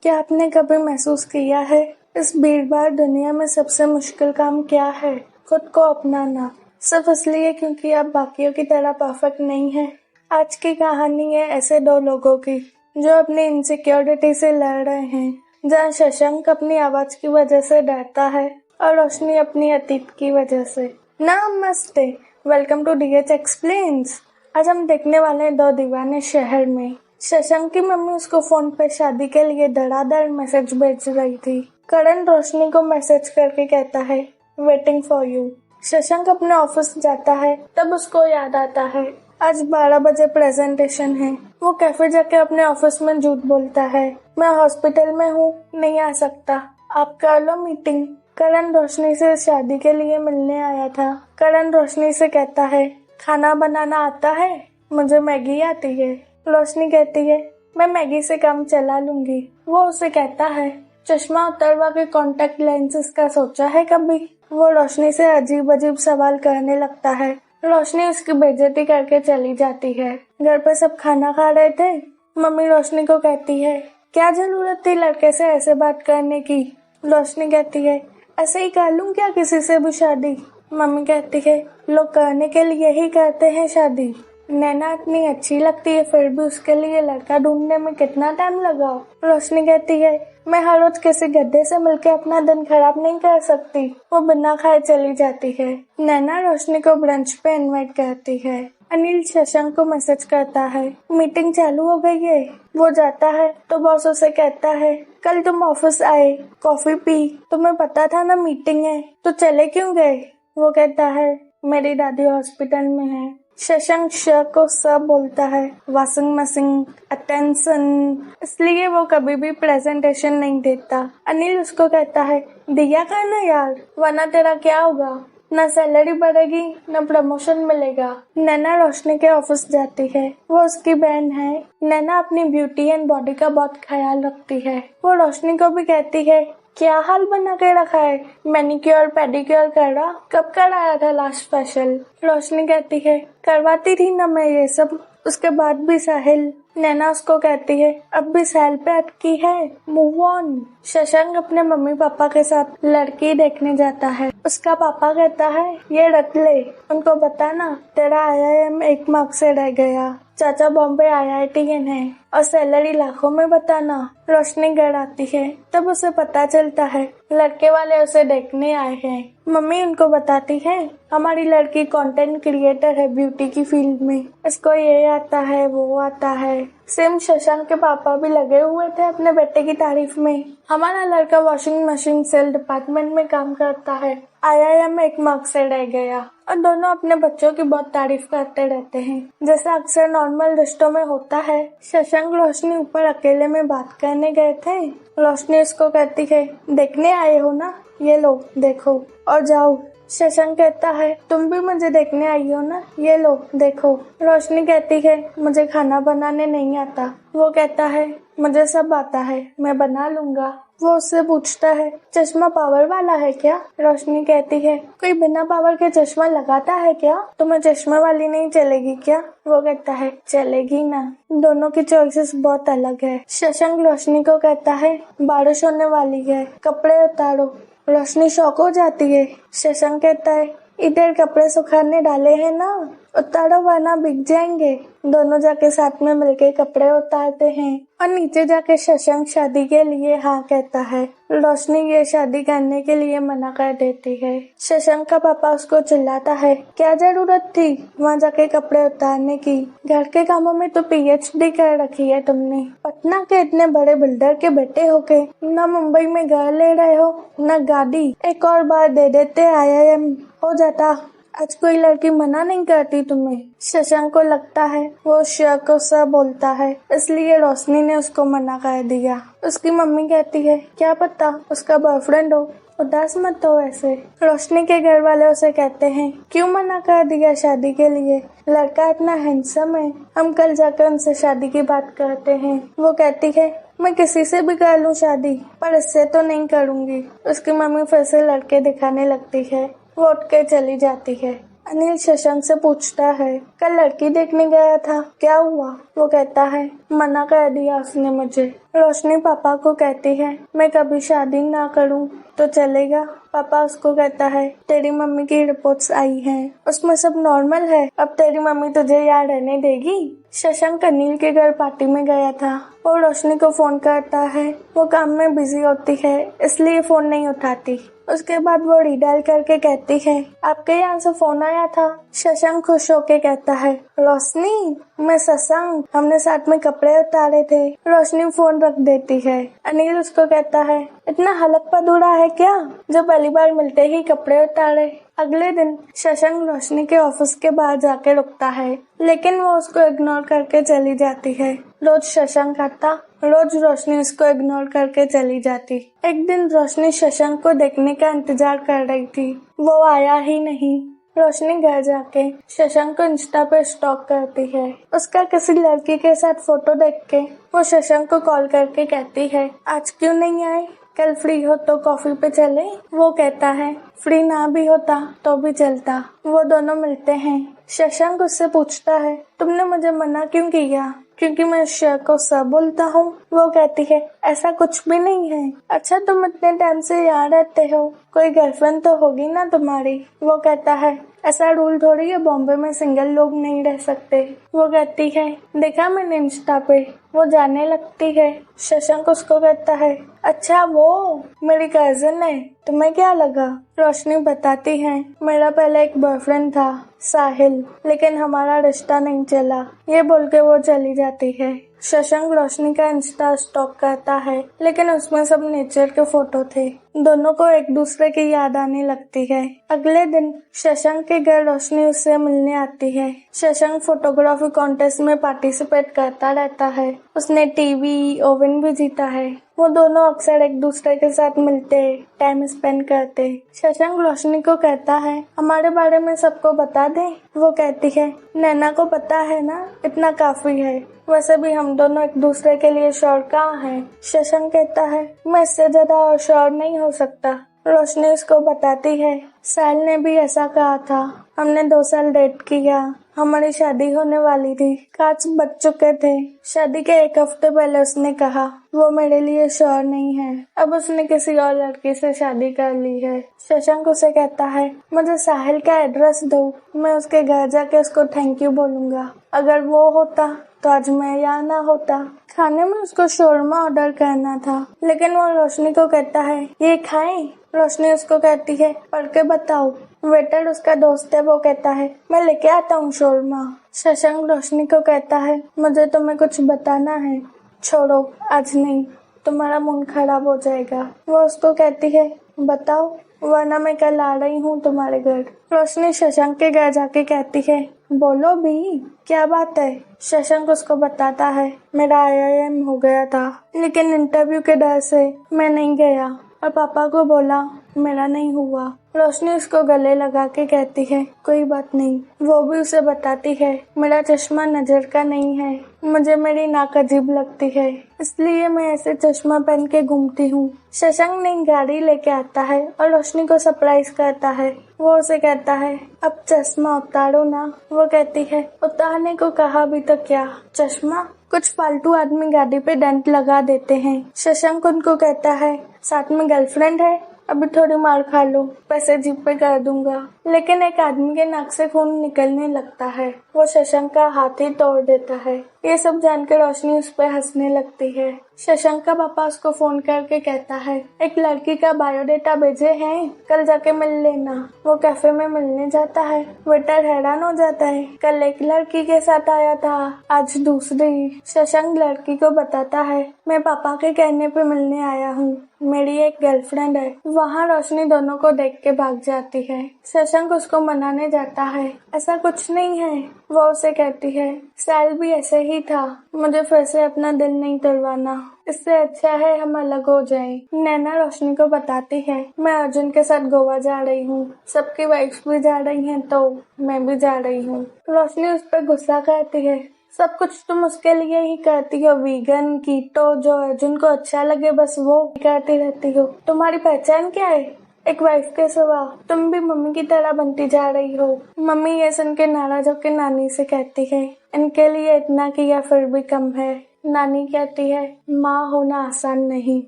क्या आपने कभी महसूस किया है इस भीड़-भाड़ दुनिया में सबसे मुश्किल काम क्या है? खुद को अपनाना, सिर्फ इसलिए क्योंकि आप बाकियों की तरह परफेक्ट नहीं हैं। आज की कहानी है ऐसे दो लोगों की जो अपनी इनसिक्योरिटी से लड़ रहे हैं, जहाँ शशांक अपनी आवाज की वजह से डरता है और रोशनी अपनी अतीत की वजह से। नमस्ते, वेलकम टू डीएच एक्सप्लेन्स। आज हम देखने वाले हैं दो दीवाने शहर में। शशांक की मम्मी उसको फोन पे शादी के लिए धड़ाधड़ मैसेज भेज रही थी। करण रोशनी को मैसेज करके कहता है वेटिंग फॉर यू। शशांक अपने ऑफिस जाता है, तब उसको याद आता है आज 12 बजे प्रेजेंटेशन है। वो कैफे जाके अपने ऑफिस में झूठ बोलता है, मैं हॉस्पिटल में हूँ, नहीं आ सकता, आप कर लो मीटिंग। करण रोशनी से शादी के लिए मिलने आया था। करण रोशनी से कहता है खाना बनाना आता है, मुझे मैगी आती है। रोशनी कहती है मैं मैगी से काम चला लूंगी। वो उसे कहता है चश्मा उतरवा के कॉन्टेक्ट लेंसेज का सोचा है कभी? वो रोशनी से अजीब अजीब सवाल करने लगता है। रोशनी उसकी बेइज्जती करके चली जाती है। घर पर सब खाना खा रहे थे। मम्मी रोशनी को कहती है क्या जरूरत थी लड़के से ऐसे बात करने की? रोशनी कहती है ऐसे ही कर लूं क्या किसी से भी शादी? मम्मी कहती है लोग करने के लिए ही करते हैं शादी। नैना इतनी अच्छी लगती है, फिर भी उसके लिए लड़का ढूंढने में कितना टाइम लगा? रोशनी कहती है मैं हर रोज किसी गड्ढे से मिलकर अपना दिन खराब नहीं कर सकती। वो बिना खाए चली जाती है। नैना रोशनी को ब्रंच पे इनवाइट करती है। अनिल शशांक को मैसेज करता है मीटिंग चालू हो गई है। वो जाता है तो बॉस उसे कहता है कल तुम ऑफिस आए, कॉफी पी, तुम्हें पता था ना मीटिंग है, तो चले क्यों गए? वो कहता है मेरी दादी हॉस्पिटल में है। शशांक श को सब बोलता है, वॉशिंग मशीन, अटेंशन, इसलिए वो कभी भी प्रेजेंटेशन नहीं देता। अनिल उसको कहता है दिया करना यार, वरना तेरा क्या होगा, ना सैलरी बढ़ेगी ना प्रमोशन मिलेगा। नैना रोशनी के ऑफिस जाती है। वो उसकी बहन है। नैना अपनी ब्यूटी एंड बॉडी का बहुत ख्याल रखती है। वो रोशनी को भी कहती है क्या हाल बना के रखा है, मैनिक्योर पेडिक्योर करा, कब कराया था लास्ट फेशियल? रोशनी कहती है करवाती थी ना मैं ये सब, उसके बाद भी साहिल। नैना उसको कहती है अब भी साहिल पे अटकी है, मूव ऑन। शशांक अपने मम्मी पापा के साथ लड़की देखने जाता है। उसका पापा कहता है ये रख ले, उनको बताना तेरा IIM 1 मार्क से रह गया, चाचा बॉम्बे IITN है और सैलरी लाखों में बताना। रोशनी घर आती है, तब उसे पता चलता है लड़के वाले उसे देखने आए हैं। मम्मी उनको बताती है हमारी लड़की कंटेंट क्रिएटर है ब्यूटी की फील्ड में, इसको ये आता है वो आता है। सेम शशांक के पापा भी लगे हुए थे अपने बेटे की तारीफ में। हमारा लड़का वॉशिंग मशीन सेल डिपार्टमेंट में काम करता है, IIM 1 मार्क से रह गया। और दोनों अपने बच्चों की बहुत तारीफ करते रहते हैं, जैसा अक्सर नॉर्मल रिश्तों में होता है। शशांक रोशनी ऊपर अकेले में बात करने गए थे। रोशनी उसको कहती है देखने आए हो ना, ये लो देखो और जाओ। शशांक कहता है तुम भी मुझे देखने आई हो ना, ये लो देखो। रोशनी कहती है मुझे खाना बनाने नहीं आता। वो कहता है मुझे सब आता है, मैं बना लूंगा। वो उससे पूछता है चश्मा पावर वाला है क्या? रोशनी कहती है कोई बिना पावर के चश्मा लगाता है क्या? तुम्हें चश्मे वाली नहीं चलेगी क्या? वो कहता है चलेगी ना। दोनों की चॉइसेस बहुत अलग है। शशांक रोशनी को कहता है बारिश होने वाली है, कपड़े उतारो। रोशनी शॉक हो जाती है। शशांक कहता है इधर कपड़े सुखाने डाले हैं ना, उतारो वरना बिक जाएंगे। दोनों जाके साथ में मिलके कपड़े उतारते हैं और नीचे जाके शशांक शादी के लिए हाँ कहता है। रोशनी ये शादी करने के लिए मना कर देती है। शशांक का पापा उसको चिल्लाता है क्या जरूरत थी वहाँ जाके कपड़े उतारने की, घर के कामों में तो PhD कर रखी है तुमने। पटना के इतने बड़े बिल्डर के बेटे होके न मुंबई में घर ले रहे हो न गाड़ी, एक और बार दे देते IIM हो जाता। आज कोई लड़की मना नहीं करती तुम्हें। शशांक को लगता है वो श को स बोलता है, इसलिए रोशनी ने उसको मना कर दिया। उसकी मम्मी कहती है क्या पता उसका बॉयफ्रेंड हो, उदास मत हो ऐसे। रोशनी के घर वाले उसे कहते हैं क्यों मना कर दिया शादी के लिए, लड़का इतना हैंडसम है, हम कल जाकर उनसे शादी की बात करते हैं। वो कहती है मैं किसी से भी कर लूं शादी, पर इससे तो नहीं करूंगी। उसकी मम्मी फिर से लड़के दिखाने लगती है। वो उठ के चली जाती है। अनिल शशांक से पूछता है, कल लड़की देखने गया था, क्या हुआ? वो कहता है, मना कर दिया उसने मुझे। रोशनी पापा को कहती है, मैं कभी शादी ना करूं तो चलेगा? पापा उसको कहता है, तेरी मम्मी की रिपोर्ट्स आई हैं, उसमें सब नॉर्मल है, अब तेरी मम्मी तुझे यहाँ रहने देगी? शशांक अनिल के घर पार्टी में गया था। वो रोशनी को फोन करता है, वो काम में बिजी होती है इसलिए फोन नहीं उठाती। उसके बाद वो रीडायल करके कहती है, आपके यहाँ से फोन आया था। शशांक खुश होके कहता है, रोशनी, मैं शशांक, हमने साथ में कपड़े उतारे थे। रोशनी फोन रख देती है। अनिल उसको कहता है, इतना हलक पदूरा है क्या जो पहली बार मिलते ही कपड़े उतारे? अगले दिन शशांक रोशनी के ऑफिस के बाहर जाके रुकता है, लेकिन वो उसको इग्नोर करके चली जाती है। रोज शशांक आता, रोज रोशनी उसको इग्नोर करके चली जाती। एक दिन रोशनी शशांक को देखने का इंतजार कर रही थी, वो आया ही नहीं। रोशनी घर जाके शशांक को इंस्टा पे स्टॉक करती है। उसका किसी लड़की के साथ फोटो देख के वो शशांक को कॉल करके कहती है, आज क्यों नहीं आए? कल फ्री हो तो कॉफी पे चले? वो कहता है, फ्री ना भी होता तो भी चलता। वो दोनों मिलते हैं। शशांक उससे पूछता है, तुमने मुझे मना क्यों किया? क्योंकि मैं शेर को सब बोलता हूँ। वो कहती है, ऐसा कुछ भी नहीं है। अच्छा, तुम इतने टाइम से यहाँ रहते हो, कोई गर्लफ्रेंड तो होगी ना तुम्हारी? वो कहता है, ऐसा रूल थोड़ी है बॉम्बे में सिंगल लोग नहीं रह सकते। वो कहती है, देखा मैंने इंस्टा पे। वो जाने लगती है। शशांक उसको कहता है, अच्छा वो मेरी कजिन है, तुम्हें क्या लगा? रोशनी बताती है, मेरा पहले एक बॉयफ्रेंड था साहिल, लेकिन हमारा रिश्ता नहीं चला। ये बोल के वो चली जाती है। शशांक रोशनी का इंस्टा स्टॉक करता है, लेकिन उसमें सब नेचर के फोटो थे। दोनों को एक दूसरे की याद आने लगती है। अगले दिन शशांक के घर रोशनी उससे मिलने आती है। शशांक फोटोग्राफी कॉन्टेस्ट में पार्टिसिपेट करता रहता है। उसने टीवी, ओवन भी जीता है। वो दोनों अक्सर एक दूसरे के साथ मिलते, टाइम स्पेंड करते। शशांक रोशनी को कहता है, हमारे बारे में सबको बता दे। वो कहती है, नैना को पता है ना, इतना काफी है। वैसे भी हम दोनों एक दूसरे के लिए श्योर कहाँ हैं? शशांक कहता है, मैं इससे ज्यादा और श्योर नहीं हो सकता। रोशनी उसको बताती है, साहिल ने भी ऐसा कहा था। हमने 2 साल डेट किया, हमारी शादी होने वाली थी, कार्ड्स बच चुके थे। शादी के 1 हफ्ते पहले उसने कहा वो मेरे लिए श्योर नहीं है। अब उसने किसी और लड़की से शादी कर ली है। शशांक उसे कहता है, मुझे साहिल का एड्रेस दो, मैं उसके घर जाके उसको थैंक यू बोलूंगा। अगर वो होता तो आज मैं यहाँ ना होता। खाने में उसको शोरमा ऑर्डर करना था, लेकिन वो रोशनी को कहता है, ये खाएं? रोशनी उसको कहती है, पढ़ के बताओ। वेटर उसका दोस्त है, वो कहता है, मैं लेके आता हूँ शोरमा। शशांक रोशनी को कहता है, मुझे तुम्हें कुछ बताना है। छोड़ो, आज नहीं, तुम्हारा मूड खराब हो जाएगा। वो उसको कहती है, बताओ, वरना मैं कल आ रही हूँ तुम्हारे घर। रोशनी शशांक के घर जाके कहती है, बोलो भी, क्या बात है? शशांक उसको बताता है, मेरा IIM हो गया था, लेकिन इंटरव्यू के डर से मैं नहीं गया और पापा को बोला मेरा नहीं हुआ। रोशनी उसको गले लगा के कहती है, कोई बात नहीं। वो भी उसे बताती है, मेरा चश्मा नजर का नहीं है, मुझे मेरी नाक अजीब लगती है, इसलिए मैं ऐसे चश्मा पहन के घूमती हूँ। शशांक नई गाड़ी लेके आता है और रोशनी को सरप्राइज करता है। वो उसे कहता है, अब चश्मा उतारो ना। वो कहती है, उतारने को कहा भी तो क्या, चश्मा? कुछ फालतू आदमी गाड़ी पे डेंट लगा देते हैं। शशांक उनको कहता है, साथ में गर्लफ्रेंड है, अभी थोड़ी मार खा लो, पैसे जीप पे कर दूंगा। लेकिन एक आदमी के नाक से खून निकलने लगता है। वो शशांक का हाथ ही तोड़ देता है। ये सब जानकर रोशनी उस पर हंसने लगती है। शशांक का पापा उसको फोन करके कहता है, एक लड़की का बायोडेटा भेजे हैं, कल जाके मिल लेना। वो कैफे में मिलने जाता है। वेटर हैरान हो जाता है, कल एक लड़की के साथ आया था, आज दूसरी। शशांक लड़की को बताता है, मैं पापा के कहने पे मिलने आया हूँ, मेरी एक गर्लफ्रेंड है। वहाँ रोशनी दोनों को देख के भाग जाती है। शशांक उसको मनाने जाता है, ऐसा कुछ नहीं है। वो उसे कहती है, साहिल भी ऐसे ही था, मुझे फिर से अपना दिल नहीं तोड़वाना, इससे अच्छा है हम अलग हो जाएं। नैना रोशनी को बताती है, मैं अर्जुन के साथ गोवा जा रही हूँ, सबकी वाइफ्स भी जा रही हैं तो मैं भी जा रही हूँ। रोशनी उस पर गुस्सा करती है, सब कुछ तुम उसके लिए ही करती हो, वीगन, कीटो, जो अर्जुन को अच्छा लगे बस वो करती रहती हो। तुम्हारी पहचान क्या है? एक वाइफ के सिवा तुम भी मम्मी की तरह बनती जा रही हो। मम्मी ये सुन के नाराज होकर नानी से कहती है, इनके लिए इतना किया फिर भी कम है। नानी कहती है, माँ होना आसान नहीं।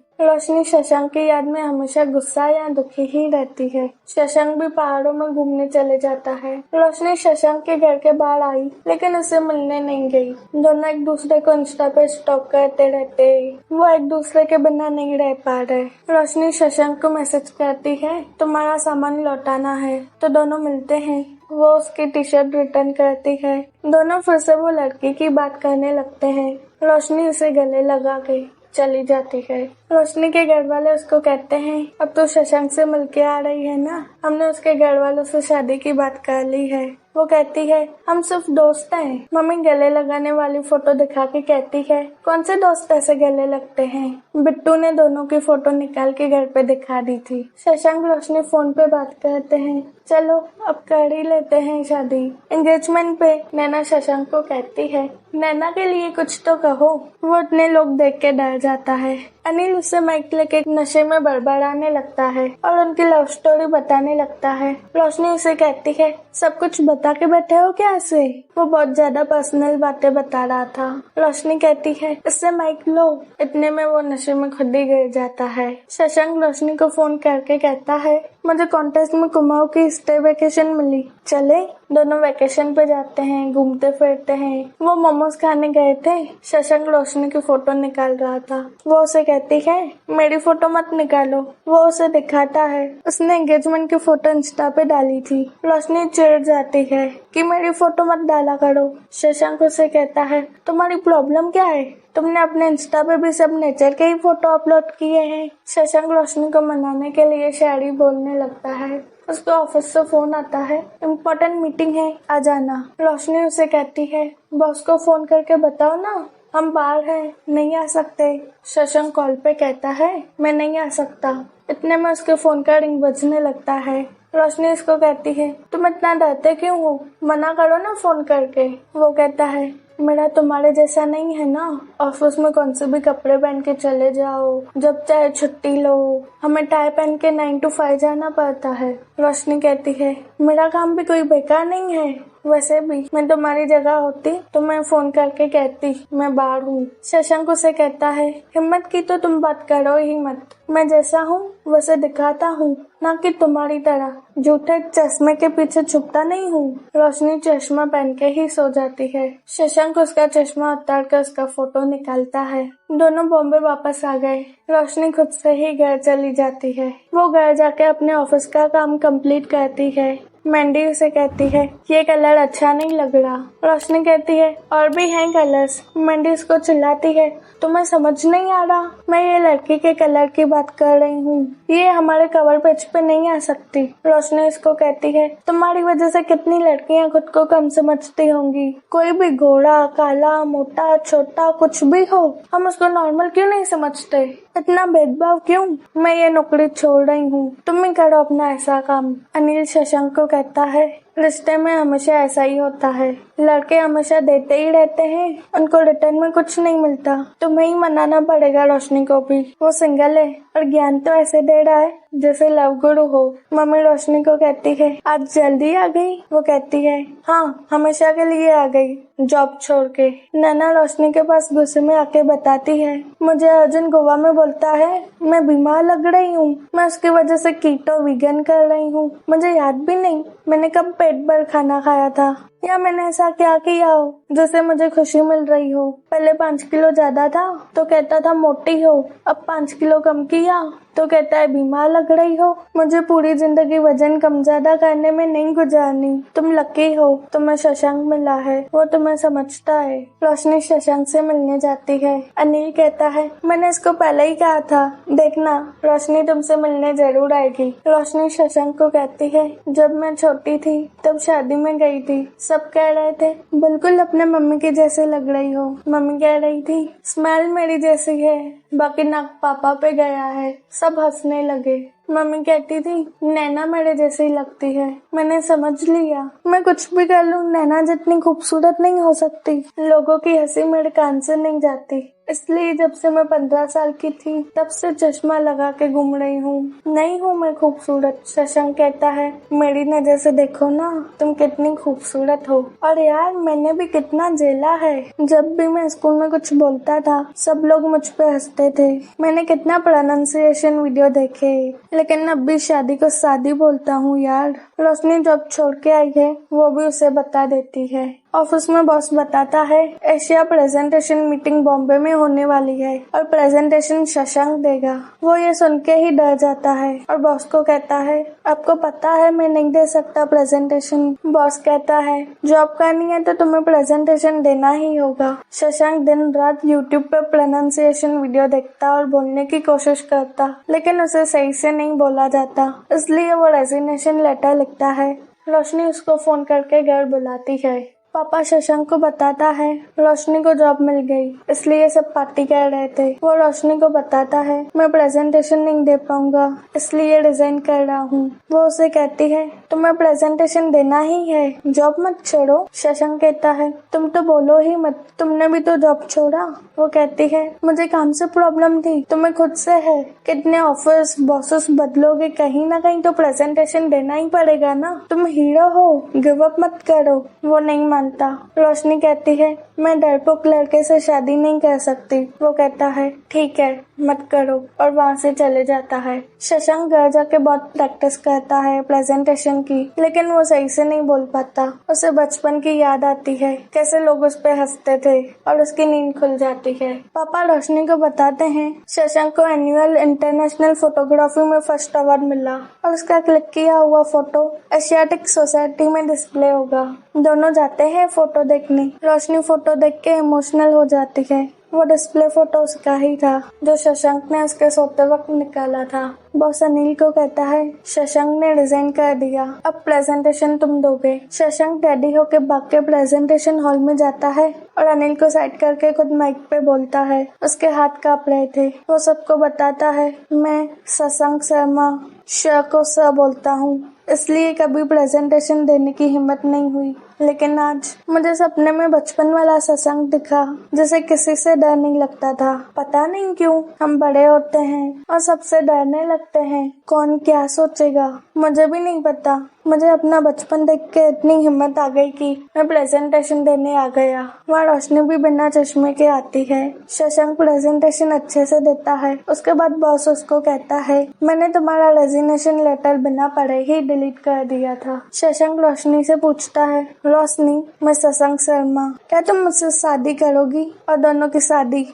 रोशनी शशांक की याद में हमेशा गुस्सा या दुखी ही रहती है। शशांक भी पहाड़ों में घूमने चले जाता है। रोशनी शशांक के घर के बाहर आई लेकिन उससे मिलने नहीं गई। दोनों एक दूसरे को इंस्टा पे स्टॉक करते रहते। वो एक दूसरे के बिना नहीं रह पा रहे। रोशनी शशांक को मैसेज करती है, तुम्हारा सामान लौटाना है, तो दोनों मिलते हैं। वो उसकी टी शर्ट रिटर्न करती है। दोनों फिर से वो लड़की की बात करने लगते हैं। रोशनी उसे गले लगा के चली जाती है। रोशनी के घर वाले उसको कहते हैं, अब तो शशांक से मिलके आ रही है ना, हमने उसके घर वालों से शादी की बात कर ली है। वो कहती है, हम सिर्फ दोस्त हैं। मम्मी गले लगाने वाली फोटो दिखा के कहती है, कौन से दोस्त ऐसे गले लगते हैं। बिट्टू ने दोनों की फोटो निकाल के घर पे दिखा दी थी। शशांक रोशनी फोन पे बात करते हैं, चलो अब कर ही लेते हैं शादी। एंगेजमेंट पे नैना शशांक को कहती है, नैना के लिए कुछ तो कहो। वो इतने लोग देख के डर जाता है। अनिल उससे माइक लेके नशे में बड़बड़ाने लगता है और उनकी लव स्टोरी बताने लगता है। रोशनी उसे कहती है, सब कुछ बता के बैठे हो क्या ऐसे। वो बहुत ज्यादा पर्सनल बातें बता रहा था। रोशनी कहती है, इससे माइक लो। इतने में वो नशे में खुद ही गिर जाता है। शशांक रोशनी को फोन करके कहता है, मुझे कॉन्टेस्ट में कुमाऊं की स्टे वेकेशन मिली, चले। दोनों वेकेशन पे जाते हैं, घूमते फिरते हैं। वो मोमोज खाने गए थे। शशांक रोशनी की फोटो निकाल रहा था। वो उसे कहती है, मेरी फोटो मत निकालो। वो उसे दिखाता है, उसने एंगेजमेंट की फोटो इंस्टा पे डाली थी। रोशनी चिढ़ जाती है कि मेरी फोटो मत डाला करो। शशांक उसे कहता है, तुम्हारी प्रॉब्लम क्या है, तुमने अपने इंस्टा पे भी सब नेचर के ही फोटो अपलोड किए हैं। शशांक रोशनी को मनाने के लिए शायरी बोलने लगता है। उसको ऑफिस से फोन आता है, इम्पोर्टेंट मीटिंग है, आ जाना। रोशनी उसे कहती है, बॉस को फोन करके बताओ ना, हम बाहर हैं, नहीं आ सकते। शशांक कॉल पे कहता है, मैं नहीं आ सकता। इतने में उसके फोन का रिंग बजने लगता है। रोशनी इसको कहती है, तुम इतना डरते क्यों हो, मना करो ना फोन करके। वो कहता है, मेरा तुम्हारे जैसा नहीं है ना, ऑफिस में कौन से भी कपड़े पहन के चले जाओ, जब चाहे छुट्टी लो, हमें टाई पहन के 9 to 5 जाना पड़ता है। रोशनी कहती है, मेरा काम भी कोई बेकार नहीं है, वैसे भी मैं तुम्हारी जगह होती तो मैं फोन करके कहती मैं बाहर हूँ। शशांक उसे कहता है, हिम्मत की तो तुम बात करो ही मत, मैं जैसा हूँ वैसे दिखाता हूँ, ना कि तुम्हारी तरह झूठे चश्मे के पीछे छुपता नहीं हूँ। रोशनी चश्मा पहन के ही सो जाती है। शशांक उसका चश्मा उतार कर उसका फोटो निकालता है। दोनों बॉम्बे वापस आ गए। रोशनी खुद से ही घर चली जाती है। वो घर जाके अपने ऑफिस का काम कंप्लीट करती है। मैंडी उसे कहती है, ये कलर अच्छा नहीं लग रहा। रोशनी कहती है, और भी हैं कलर्स। मैंडी उसको चिल्लाती है, तुम्हें समझ नहीं आ रहा, मैं ये लड़की के कलर की बात कर रही हूँ, ये हमारे कवर पेज पे नहीं आ सकती। रोशनी इसको कहती है, तुम्हारी वजह से कितनी लड़कियां खुद को कम समझती होंगी। कोई भी घोड़ा, काला, मोटा, छोटा, कुछ भी हो, हम उसको नॉर्मल क्यों नहीं समझते, इतना भेदभाव क्यों। मैं ये नौकरी छोड़ रही हूँ, तुम ही करो अपना ऐसा काम। अनिल शशांक को कहता है, रिश्ते में हमेशा ऐसा ही होता है, लड़के हमेशा देते ही रहते हैं, उनको रिटर्न में कुछ नहीं मिलता। तुम्हें ही मनाना पड़ेगा रोशनी को भी, वो सिंगल है और ज्ञान तो ऐसे दे रहा है जैसे लव गुरु हो। मम्मी रोशनी को कहती है, आज जल्दी आ गई। वो कहती है, हाँ हमेशा के लिए आ गई, जॉब छोड़ के। नैना रोशनी के पास गुस्से में आके बताती है, मुझे अर्जुन गोवा में बोलता है मैं बीमार लग रही हूँ, मैं उसकी वजह से कीटो वीगन कर रही हूँ। मुझे याद भी नहीं मैंने कब पेट भर खाना खाया था, या मैंने ऐसा क्या किया हो जिससे मुझे खुशी मिल रही हो। पहले 5 किलो ज्यादा था तो कहता था मोटी हो, अब 5 किलो कम किया तो कहता है बीमार लग रही हो। मुझे पूरी जिंदगी वजन कम ज्यादा करने में नहीं गुजारनी। तुम लकी हो, तुम्हें शशांक मिला है, वो तुम्हें समझता है। रोशनी शशांक से मिलने जाती है। अनिल कहता है, मैंने इसको पहले ही कहा था, देखना रोशनी तुमसे मिलने जरूर आएगी। रोशनी शशांक को कहती है, जब मैं छोटी थी तब शादी में गई थी, सब कह रहे थे बिल्कुल अपने मम्मी की जैसे लग रही हो। मम्मी कह रही थी स्मेल मेरी जैसी है, बाकी नाक पापा पे गया है। सब हंसने लगे। मम्मी कहती थी नैना मेरे जैसी लगती है। मैंने समझ लिया, मैं कुछ भी कर लूं नैना जितनी खूबसूरत नहीं हो सकती। लोगों की हंसी मेरे कान से नहीं जाती, इसलिए जब से मैं 15 साल की थी तब से चश्मा लगा के घूम रही हूँ। नहीं हूँ मैं खूबसूरत, शशांक कहता है। मेरी नजर से देखो ना, तुम कितनी खूबसूरत हो। और यार मैंने भी कितना झेला है। जब भी मैं स्कूल में कुछ बोलता था सब लोग मुझ पे हंसते थे। मैंने कितना प्रोनाउंसिएशन वीडियो देखे, लेकिन अब भी शादी को शादी बोलता हूँ यार। रोशनी जॉब छोड़ के आई है, वो भी उसे बता देती है। ऑफिस में बॉस बताता है एशिया प्रेजेंटेशन मीटिंग बॉम्बे में होने वाली है और प्रेजेंटेशन शशांक देगा। वो ये सुन के ही डर जाता है और बॉस को कहता है आपको पता है मैं नहीं दे सकता प्रेजेंटेशन। बॉस कहता है जॉब करनी है तो तुम्हें प्रेजेंटेशन देना ही होगा। शशांक दिन रात यूट्यूब पे प्रोनाउंसिएशन वीडियो देखता और बोलने की कोशिश करता, लेकिन उसे सही से नहीं बोला जाता, इसलिए वो रेजिग्नेशन लेटर लिखता है। रोशनी उसको फोन करके घर बुलाती है। पापा शशांक को बताता है रोशनी को जॉब मिल गई, इसलिए सब पार्टी कर रहे थे। वो रोशनी को बताता है मैं प्रेजेंटेशन नहीं दे पाऊंगा, इसलिए रिजाइन कर रहा हूँ। वो उसे कहती है तुम्हें प्रेजेंटेशन देना ही है, जॉब मत छोड़ो। शशांक कहता है तुम तो बोलो ही मत, तुमने भी तो जॉब छोड़ा। वो कहती है मुझे काम से प्रॉब्लम थी, तुम्हें खुद से है। कितने ऑफिस बॉसेस बदलोगे, कहीं ना कहीं तो प्रेजेंटेशन देना ही पड़ेगा ना। तुम हीरो हो, गिव अप मत करो। वो नहीं मानता। रोशनी कहती है मैं डरपोक लड़के से शादी नहीं कर सकती। वो कहता है ठीक है मत करो, और वहाँ से चले जाता है। शशांक घर जाके बहुत प्रैक्टिस करता है प्रेजेंटेशन की, लेकिन वो सही से नहीं बोल पाता। उसे बचपन की याद आती है, कैसे लोग उस पे हंसते थे, और उसकी नींद खुल जाती है। पापा रोशनी को बताते हैं शशांक को एनुअल इंटरनेशनल फोटोग्राफी में फर्स्ट अवार्ड मिला और उसका क्लिक किया हुआ फोटो एशियाटिक सोसाइटी में डिस्प्ले होगा। दोनों जाते हैं फोटो देखने। रोशनी फोटो देख के इमोशनल हो जाती है। वो डिस्प्ले फोटो उसका ही था जो शशांक ने उसके सोते वक्त निकाला था। बॉस अनिल को कहता है शशांक ने रिजाइन कर दिया, अब प्रेजेंटेशन तुम दोगे। शशांक रेडी होके भाग के प्रेजेंटेशन हॉल में जाता है और अनिल को साइड करके खुद माइक पे बोलता है। उसके हाथ कांप रहे थे। वो सबको बताता है मैं शशांक शर्मा श को स बोलता हूँ, इसलिए कभी प्रेजेंटेशन देने की हिम्मत नहीं हुई। लेकिन आज मुझे सपने में बचपन वाला शशांक दिखा, जिसे किसी से डर नहीं लगता था। पता नहीं क्यों हम बड़े होते हैं और सबसे डरने लगते हैं। कौन क्या सोचेगा मुझे भी नहीं पता। मुझे अपना बचपन देख के इतनी हिम्मत आ गई कि मैं प्रेजेंटेशन देने आ गया। वहाँ रोशनी भी बिना चश्मे के आती है। शशांक प्रेजेंटेशन अच्छे से देता है। उसके बाद बॉस उसको कहता है मैंने तुम्हारा रेजिग्नेशन लेटर बिना पढ़े ही डिलीट कर दिया था। शशांक रोशनी से पूछता है रोशनी मैं शशांक शर्मा, क्या तुम मुझसे शादी करोगी? और दोनों की शादी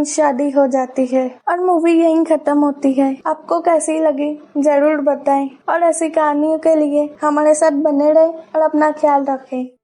शादी हो जाती है और मूवी यहीं खत्म होती है। आपको कैसी लगी जरूर बताएं और ऐसी कहानियों के लिए हमारे साथ बने रहें और अपना ख्याल रखें।